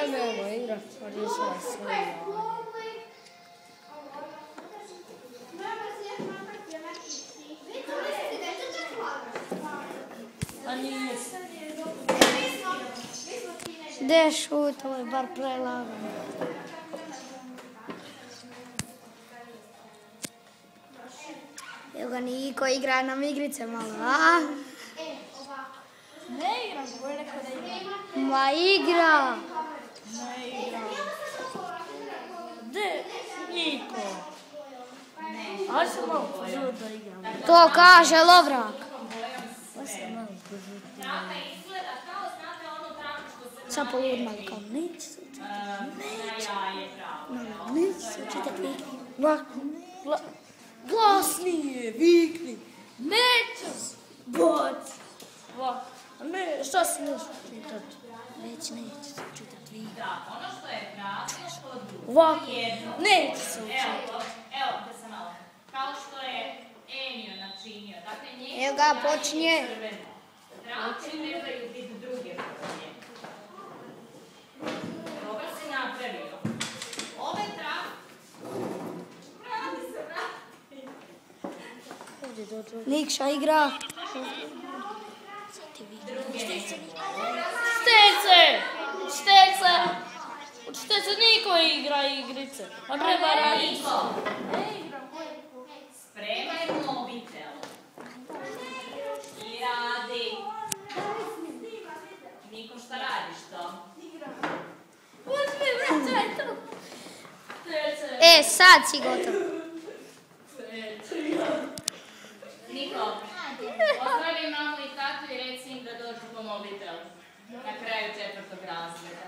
nemoj igrat, odličila svoje. A nije. Gdje šut, ovo je bar prelagano. Evo ga Niko igra nam igrice malo, a? Ne igram, ko je rekao da igram? Ma igra! Ne igram. Gdje? Niko. Aj se malo požuti da igram. To kaže Lovrak. Aj se malo požuti. Sad poludmali kao, neće se učitati, neće se učitati. Glasnije, vikni. Neću se. Boc. Ne, šta si neš učitati? Neće se učitati. Da, ono što je prazno kod Ovako, neće se učitati. Evo, da sam malo. Kao što je Enio načinio. Dakle, njegov Evo ga, počinje. Travke trebaju biti druge boje. Dobro si napravio. Ove travke... Nikša igra. Šterce! Učite se, Niko igra igrice. On treba raditi. Niko, spremaj mobitel. I radi. Niko, šta radiš to? Uzmi, vraćaj tu. Sad si gotov. Niko, pozdravi mamu i tatu i reci im da dođu po mobitel. Na kraju 4. razreda.